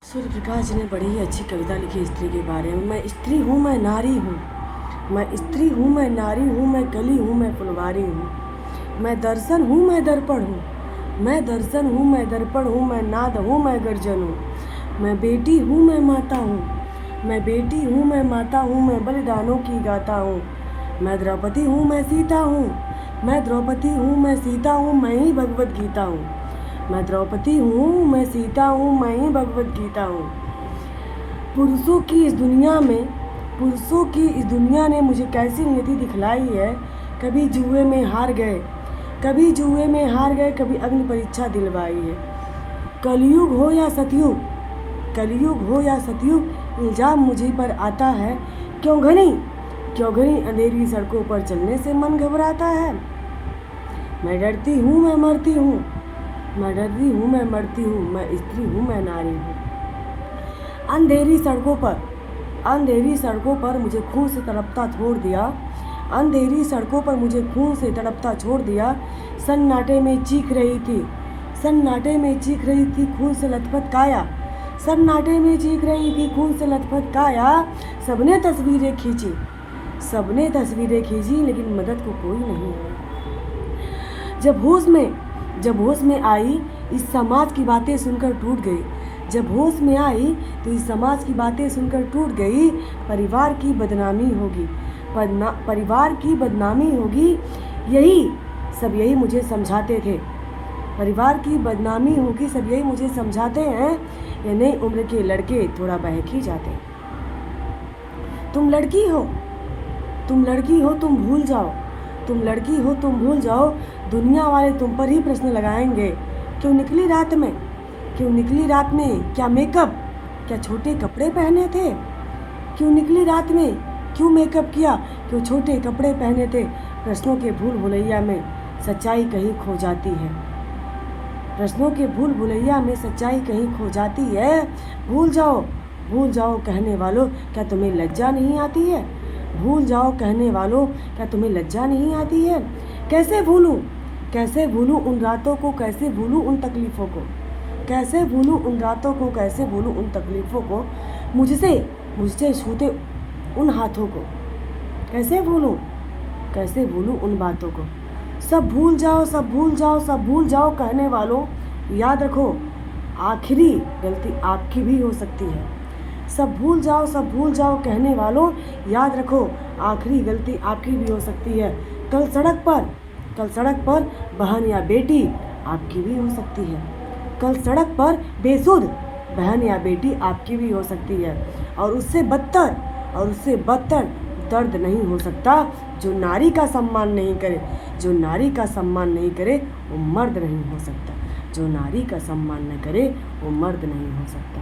सूर्य प्रकाश ने बड़ी ही अच्छी कविता लिखी स्त्री के बारे में। मैं स्त्री हूँ, मैं नारी हूँ, मैं स्त्री हूँ, मैं नारी हूँ, मैं कली हूँ, मैं फुलवारी हूँ, मैं दर्शन हूँ, मैं दर्पण हूँ, मैं दर्शन हूँ, मैं दर्पण हूँ, मैं नाद हूँ, मैं गर्जन हूँ, मैं बेटी हूँ, मैं माता हूँ, मैं बेटी हूँ, मैं माता हूँ, मैं बलिदानों की गाता हूँ, मैं द्रौपदी हूँ, मैं सीता हूँ, मैं द्रौपदी हूँ, मैं सीता हूँ, मैं ही भगवत गीता हूँ, मैं द्रौपदी हूँ, मैं सीता हूँ, मैं ही भगवत गीता हूँ। पुरुषों की इस दुनिया ने मुझे कैसी नियति दिखलाई है। कभी जुए में हार गए, कभी जुए में हार गए, कभी अग्नि परीक्षा दिलवाई है। कलयुग हो या सतयुग, कलयुग हो या सतयुग, इल्जाम मुझे पर आता है। क्यों घनी अंधेरी सड़कों पर चलने से मन घबराता है। मैं डरती हूँ, मैं मरती हूँ, मैं डरती हूँ, मैं मरती हूँ, मैं स्त्री हूँ, मैं नारी हूँ। अंधेरी सड़कों पर मुझे खून से तड़पता छोड़ दिया, अंधेरी सड़कों पर मुझे खून से तड़पता छोड़ दिया। सन्नाटे में चीख रही थी, सन्नाटे में चीख रही थी खून से लथपथ काया, सन्नाटे में चीख रही थी खून से लथपथ काया। सबने तस्वीरें खींची, सबने तस्वीरें खींची, लेकिन मदद को कोई नहीं आया। जब होश में आई, इस समाज की बातें सुनकर टूट गई। जब होश में आई तो इस समाज की बातें सुनकर टूट गई। परिवार की बदनामी होगी, परिवार की बदनामी होगी, यही मुझे समझाते थे। परिवार की बदनामी होगी, सब यही मुझे समझाते हैं। ये नई उम्र के लड़के थोड़ा बहक ही जाते। तुम लड़की हो, तुम लड़की हो, तुम भूल जाओ, तुम लड़की हो, तुम भूल जाओ। दुनिया वाले तुम पर ही प्रश्न लगाएंगे। क्यों निकली रात में, क्यों निकली रात में, क्या मेकअप, क्या छोटे कपड़े पहने थे। क्यों निकली रात में, क्यों मेकअप किया, क्यों छोटे कपड़े पहने थे। प्रश्नों के भूल भुलैया में सच्चाई कहीं खो जाती है, प्रश्नों के भूल भुलैया में सच्चाई कहीं खो जाती है। भूल जाओ कहने वालों, क्या तुम्हें लज्जा नहीं आती है। भूल जाओ कहने वालों, क्या तुम्हें लज्जा नहीं आती है। कैसे भूलूं उन रातों को, कैसे भूलूं उन तकलीफ़ों को, कैसे भूलूं उन रातों को, कैसे भूलूं उन तकलीफ़ों को। मुझसे छूते उन हाथों को, कैसे भूलूं उन बातों को। सब भूल जाओ, सब भूल जाओ, सब भूल जाओ कहने वालों, याद रखो आखिरी गलती आपकी भी हो सकती है। सब भूल जाओ कहने वालों, याद रखो आखिरी गलती आपकी भी हो सकती है। कल सड़क पर बहन या बेटी आपकी भी हो सकती है। कल सड़क पर बेसुध बहन या बेटी आपकी भी हो सकती है। और उससे बदतर दर्द नहीं हो सकता जो नारी का सम्मान नहीं करे। जो नारी का सम्मान नहीं करे वो मर्द नहीं हो सकता। जो नारी का सम्मान न करे वो मर्द नहीं हो सकता।